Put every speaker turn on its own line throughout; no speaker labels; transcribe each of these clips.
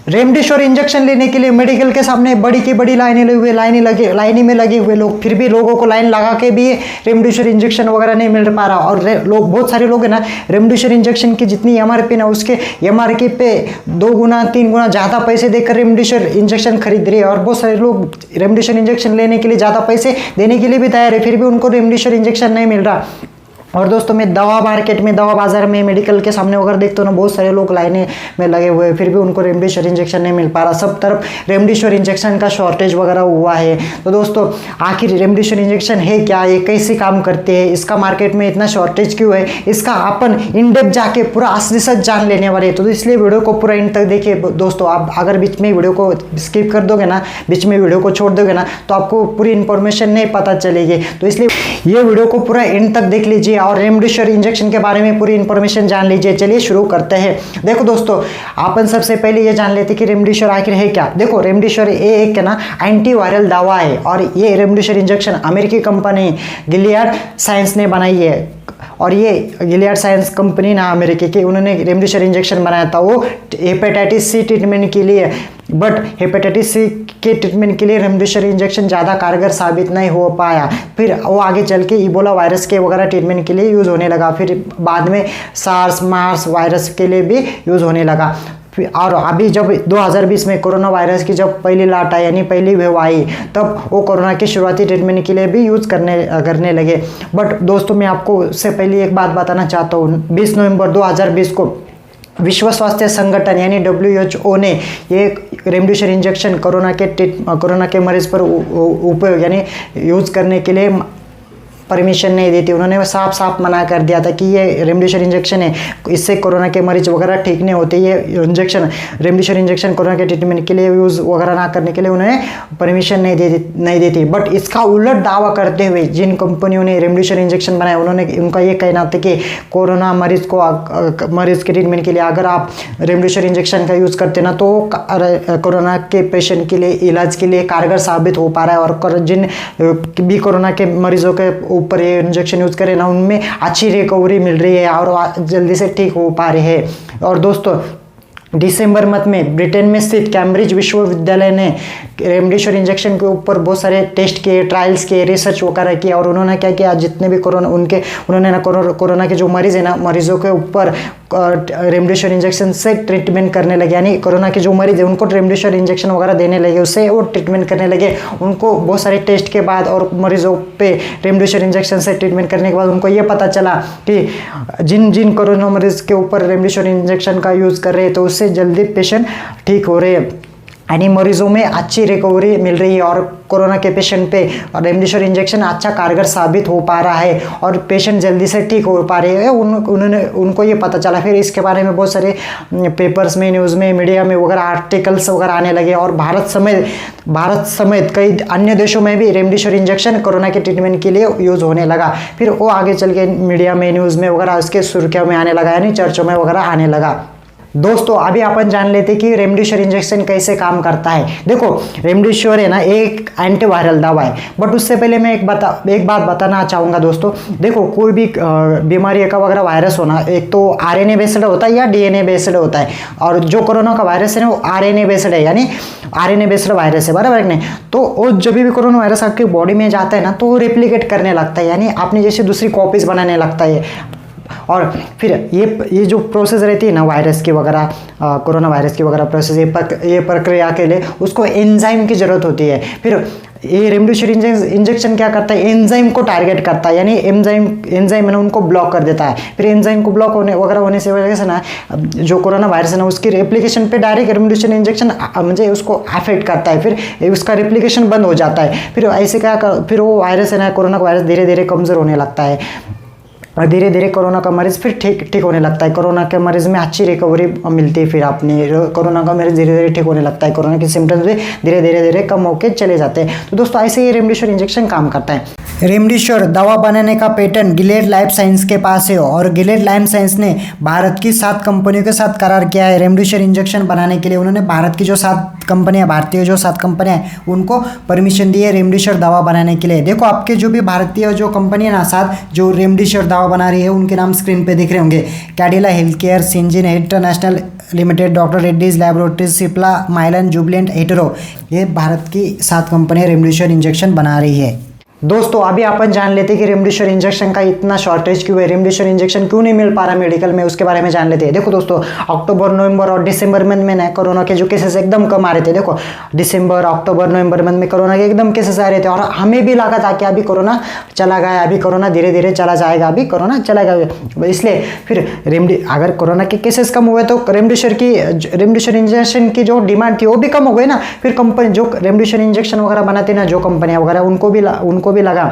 Remdesivir injection लेने के लिए मेडिकल के सामने बड़ी की बड़ी लाइनें में लगे हुए लोग, फिर भी लोगों को लाइन लगा के भी रेमडेसिविर इंजेक्शन वगैरह नहीं मिल पा रहा। और लोग, बहुत सारे लोग है ना, रेमडेसिविर इंजेक्शन की जितनी एमआरपी ना, उसके एमआरपी पे 2 गुना 3 गुना ज़्यादा पैसे देकर रेमडेसिविर इंजेक्शन खरीद रहे हैं। और बहुत सारे लोग रेमडेसिविर इंजेक्शन लेने के लिए ज़्यादा पैसे देने के लिए भी तैयार है, फिर भी उनको रेमडेसिविर इंजेक्शन नहीं मिल रहा। और दोस्तों, मैं दवा मार्केट में, दवा बाजार में, मेडिकल के सामने अगर देखते हो ना, बहुत सारे लोग लाइनें में लगे हुए हैं, फिर भी उनको रेमडेसिविर इंजेक्शन नहीं मिल पा रहा। सब तरफ रेमडेसिविर इंजेक्शन का शॉर्टेज वगैरह हुआ है। तो दोस्तों, आखिर रेमडेसिविर इंजेक्शन है क्या, ये कैसे काम करते हैं, इसका मार्केट में इतना शॉर्टेज क्यों है, इसका अपन इन डेप्थ जाके पूरा असली सच जान लेने वाले हैं। तो इसलिए वीडियो को पूरा इन तक देखिए दोस्तों। आप अगर बीच में वीडियो को स्किप कर दोगे ना, बीच में वीडियो को छोड़ दोगे ना, तो आपको पूरी इंफॉर्मेशन नहीं पता चलेगी। तो इसलिए ये वीडियो को पूरा एंड तक देख लीजिए और रेमडेसिविर इंजेक्शन के बारे में पूरी इंफॉर्मेशन जान लीजिए। चलिए शुरू करते हैं। देखो दोस्तों, अपन सबसे पहले ये जान लेते हैं कि रेमडेसिविर आखिर है क्या। देखो, रेमडेसिविर ये एक ना एंटीवायरल दवा है और ये रेमडेसिविर इंजेक्शन अमेरिकी कंपनी गिलियड साइंस ने बनाई है। और ये गिलियड साइंस कंपनी ना अमेरिकी की, उन्होंने रेमडेसिविर इंजेक्शन बनाया था, वो हेपेटाइटिस सी ट्रीटमेंट के लिए। बट हेपेटाइटिस सी के ट्रीटमेंट के लिए रेमडेसिविर इंजेक्शन ज़्यादा कारगर साबित नहीं हो पाया। फिर वो आगे चल के इबोला वायरस के वगैरह ट्रीटमेंट के लिए यूज़ होने लगा। फिर बाद में सार्स मार्स वायरस के लिए भी यूज़ होने लगा। और अभी जब 2020 में कोरोना वायरस की जब पहली लाट आई, यानी पहली वेव आई, तब वो कोरोना के शुरुआती ट्रीटमेंट के लिए भी यूज़ करने लगे। बट दोस्तों, मैं आपको उससे पहले एक बात बताना चाहता हूँ। 20 नवंबर 2020 को विश्व स्वास्थ्य संगठन यानी WHO ने ये रेमडेसिविर इंजेक्शन कोरोना के मरीज पर उपयोग यानी यूज़ करने के लिए परमिशन नहीं दी थी। उन्होंने साफ साफ मना कर दिया था कि ये रेमडेसिविर इंजेक्शन है, इससे कोरोना के मरीज वगैरह ठीक नहीं होते। ये इंजेक्शन रेमडेसिविर इंजेक्शन कोरोना के ट्रीटमेंट के लिए यूज़ वगैरह ना करने के लिए उन्होंने परमिशन नहीं दी थी। बट इसका उलट दावा करते हुए जिन कंपनियों ने रेमडेसिविर इंजेक्शन बनाया, उनका ये कहना था कि कोरोना मरीज के ट्रीटमेंट के लिए अगर आप रेमडेसिविर इंजेक्शन का यूज़ करते ना, तो कोरोना के पेशेंट के लिए इलाज के लिए कारगर साबित हो पा रहा है। और जिन भी कोरोना के मरीजों के ऊपर ये इंजेक्शन यूज करें ना, उनमें अच्छी रिकवरी मिल रही है और जल्दी से ठीक हो पा रहे हैं। और दोस्तों, दिसंबर मत में ब्रिटेन में स्थित कैम्ब्रिज विश्वविद्यालय ने रेमडेसिविर इंजेक्शन के ऊपर बहुत सारे टेस्ट किए, ट्रायल्स किए, रिसर्च वगैरह किया। और उन्होंने क्या किया, जितने भी उन्होंने ना कोरोना के जो मरीज है ना, मरीजों के ऊपर रेमडेसिविर इंजेक्शन से ट्रीटमेंट करने लगे। यानी कोरोना के जो मरीज है उनको रेमडेसिविर इंजेक्शन वगैरह देने लगे, उससे वो ट्रीटमेंट करने लगे। उनको बहुत सारे टेस्ट के बाद और मरीजों पे रेमडेसिविर इंजेक्शन से ट्रीटमेंट करने के बाद उनको ये पता चला कि जिन कोरोना मरीज के ऊपर रेमडेसिविर इंजेक्शन का यूज़ कर रहे हैं, तो उससे जल्दी पेशेंट ठीक हो रहे हैं, यानी मरीजों में अच्छी रिकवरी मिल रही है। और कोरोना के पेशेंट पे रेमडेसिविर इंजेक्शन अच्छा कारगर साबित हो पा रहा है और पेशेंट जल्दी से ठीक हो पा रहे हैं। उनको ये पता चला। फिर इसके बारे में बहुत सारे पेपर्स में, न्यूज़ में, मीडिया में वगैरह आर्टिकल्स वगैरह आने लगे। और भारत समेत कई अन्य देशों में भी रेमडेसिविर इंजेक्शन कोरोना के ट्रीटमेंट के लिए यूज़ होने लगा। फिर वो आगे चल के मीडिया में, न्यूज़ में वगैरह उसके सुर्खियों में आने लगा, यानी चर्चों में वगैरह आने लगा। दोस्तों, अभी अपन जान लेते कि रेमडेसिविर इंजेक्शन कैसे काम करता है। देखो, रेमडेसिविर है ना एक एंटीवायरल दवा है। बट उससे पहले मैं एक बात बताना चाहूँगा दोस्तों। देखो, कोई भी बीमारी का वगैरह वायरस होना, एक तो RNA बेस्ड होता है या DNA बेस्ड होता है। और जो कोरोना का वायरस है ना, वो RNA बेस्ड है, यानी RNA बेस्ड वायरस है, बराबर है। तो वो जब भी कोरोना वायरस आपकी बॉडी में जाता है ना, तो वो रेप्लिकेट करने लगता है, यानी अपनी जैसे दूसरी कॉपीज बनाने लगता है। और फिर ये जो प्रोसेस रहती है ना वायरस की वगैरह, कोरोना वायरस की वगैरह प्रोसेस, ये प्रक्रिया के लिए उसको एंजाइम की ज़रूरत होती है। फिर ये रेमडेसिविर इंजेक्शन क्या करता है, एंजाइम को टारगेट करता है, यानी एंजाइम है ना उनको ब्लॉक कर देता है। फिर एंजाइम को ब्लॉक होने से वजह से ना जो कोरोना वायरस है ना, उसकी रेप्लिकेशन पे डायरेक्ट रेमडेसिविर इंजेक्शन मुझे उसको अफेक्ट करता है, फिर उसका रेप्लिकेशन बंद हो जाता है। फिर ऐसे फिर वो वायरस है ना, कोरोना का वायरस धीरे धीरे कमज़ोर होने लगता है और धीरे धीरे कोरोना का मरीज फिर ठीक होने लगता है। कोरोना के मरीज में अच्छी रिकवरी मिलती है। फिर अपनी कोरोना का मरीज धीरे धीरे ठीक होने लगता है, कोरोना के सिम्टम्स भी धीरे धीरे कम होकर चले जाते हैं। तो दोस्तों, ऐसे ही रेमडेसिविर इंजेक्शन काम करता है। रेमडेसिविर दवा बनाने का पेटेंट गिलेड लाइफ साइंस के पास है और गिलेड लाइफ साइंस ने भारत की 7 कंपनियों के साथ करार किया है रेमडेसिविर इंजेक्शन बनाने के लिए। उन्होंने भारत की जो 7 कंपनियां, भारतीय जो 7 कंपनियां हैं, उनको परमिशन दी है रेमडेसिविर दवा बनाने के लिए। देखो आपके जो भी भारतीय जो कंपनी है ना 7 जो रेमडेसिविर दवा बना रही है, उनके नाम स्क्रीन पे दिख रहे होंगे। Cadila health care, Syngene international limited, doctor Reddy's laboratories, Cipla, Mylan, Jubilant, hetero, ये भारत की 7 कंपनियां रेमडेसिविर इंजेक्शन बना रही है। दोस्तों अभी अपन जान लेते हैं कि रेमडेसिविर इंजेक्शन का इतना शॉर्टेज क्यों है, रेमडेसिविर इंजेक्शन क्यों नहीं मिल पा रहा मेडिकल में, उसके बारे में जान लेते हैं। देखो दोस्तों, अक्टूबर, नवंबर और दिसंबर मंथ में ना कोरोना के जो केसेस एकदम कम आ रहे थे। देखो दिसंबर, अक्टूबर, नवंबर मंथ में कोरोना के एकदम केसेस आ रहे थे और हमें भी लगा था कि अभी कोरोना चला गया, अभी कोरोना धीरे धीरे चला जाएगा, अभी कोरोना चला गया। इसलिए फिर अगर कोरोना के केसेस कम हुए तो रेमडेसिविर इंजेक्शन की जो डिमांड थी वो भी कम हो गई ना। फिर कंपनी जो रेमडेसिविर इंजेक्शन वगैरह बनाती ना, जो कंपनियां वगैरह, उनको भी लगा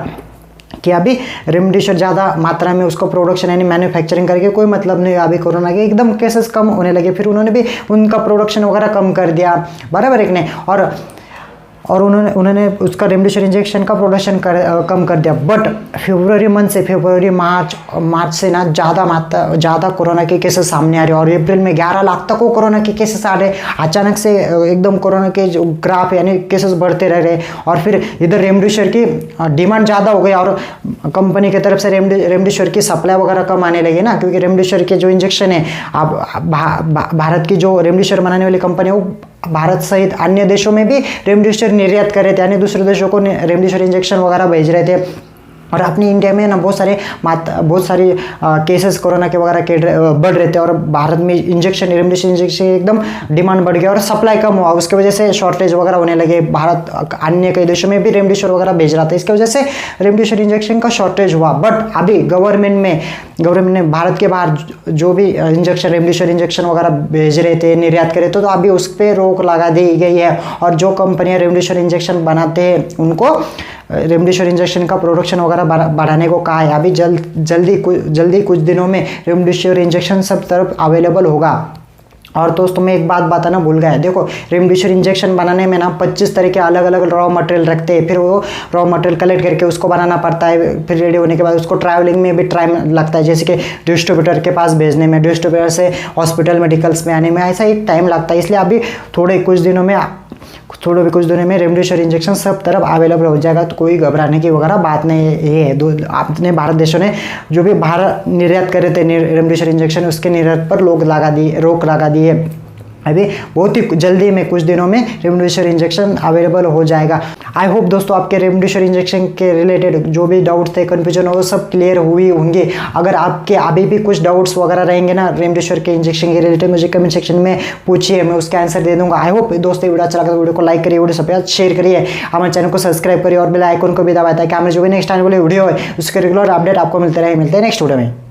कि अभी रेमडेसिविर ज़्यादा मात्रा में उसको प्रोडक्शन यानी मैन्युफैक्चरिंग करके कोई मतलब नहीं, अभी कोरोना के एकदम केसेस कम होने लगे। फिर उन्होंने भी उनका प्रोडक्शन वगैरह कम कर दिया, बराबर एक ने, और उन्होंने उसका रेमडेसिविर इंजेक्शन का प्रोडक्शन कम कर दिया। बट फरवरी मार्च से ना ज़्यादा कोरोना के केसेस सामने आ रहे हैं और अप्रैल में 11 लाख तक वो कोरोना के केसेस आ रहे। अचानक से एकदम कोरोना के जो ग्राफ यानी केसेस बढ़ते रह रहे और फिर इधर रेमडेसिविर की डिमांड ज़्यादा हो गई और कंपनी की तरफ से रेमडेसिविर की सप्लाई वगैरह कम आने लगी ना, क्योंकि रेमडेसिविर के जो इंजेक्शन है, आप भारत की जो रेमडेसिविर बनाने वाली कंपनी है वो भारत सहित अन्य देशों में भी रेमडेसिविर निर्यात कर रहे थे, यानी दूसरे देशों को रेमडेसिविर इंजेक्शन वगैरह भेज रहे थे। और अपनी इंडिया में ना बहुत सारी केसेस कोरोना के वगैरह के बढ़ रहे थे और भारत में रेमडेसिविर इंजेक्शन एकदम डिमांड बढ़ गया और सप्लाई कम हुआ, उसकी वजह से शॉर्टेज वगैरह होने लगे। भारत अन्य कई देशों में भी रेमडेसिविर वगैरह भेज रहा था, इसकी वजह से रेमडेसिविर इंजेक्शन का शॉर्टेज हुआ। बट अभी गवर्नमेंट ने भारत के बाहर जो भी रेमडेसिविर इंजेक्शन वगैरह भेज रहे थे, निर्यात कर रहे थे, तो अभी उस पर रोक लगा दी गई है और जो कंपनियां रेमडेसिविर इंजेक्शन बनाते हैं उनको रेमडेसिविर इंजेक्शन का प्रोडक्शन वगैरह बढ़ाने को कहा है। अभी जल्दी कुछ दिनों में रेमडेसिविर इंजेक्शन सब तरफ अवेलेबल होगा। और दोस्तों मैं एक बात बताना भूल गया, देखो रेमडेसिविर इंजेक्शन बनाने में ना 25 तरह के अलग अलग रॉ मटेरियल रखते हैं, फिर वो रॉ मटेरियल कलेक्ट करके उसको बनाना पड़ता है, फिर रेडी होने के बाद उसको ट्रैवलिंग में भी टाइम लगता है, जैसे कि डिस्ट्रीब्यूटर के पास भेजने में, डिस्ट्रीब्यूटर से हॉस्पिटल मेडिकल्स में आने में, ऐसा एक टाइम लगता है। इसलिए अभी कुछ दिनों में रेमडेसिविर इंजेक्शन सब तरफ अवेलेबल हो जाएगा, तो कोई घबराने की वगैरह बात नहीं है। ये है अपने भारत देशों ने जो भी बाहर निर्यात कर रहे थे रेमडेसिविर इंजेक्शन, उसके निर्यात पर रोक लगा दी है। अभी बहुत ही जल्दी में कुछ दिनों में रेमडेसिविर इंजेक्शन अवेलेबल हो जाएगा। आई होप दोस्तों आपके रेमडेसिविर इंजेक्शन के रिलेटेड जो भी डाउट्स थे, कन्फ्यूजन वो सब क्लियर हुई होंगे। अगर आपके अभी भी कुछ डाउट्स वगैरह रहेंगे ना रेमडेसिविर के इंजेक्शन के रिलेटेड, मुझे कमेंट सेक्शन में पूछिए, मैं उसका आंसर दे दूंगा। आई होप दोस्तों वीडियो अच्छा लगा तो वीडियो को लाइक करिए, वीडियो सब शेयर करिए, हमारे चैनल को सब्सक्राइब करिए और बेल आइकन को भी दबाए ताकि हमें जो भी नेक्स्ट आने वाले वीडियो है उसके रेगुलर अपडेट आपको मिलते हैं नेक्स्ट वीडियो में।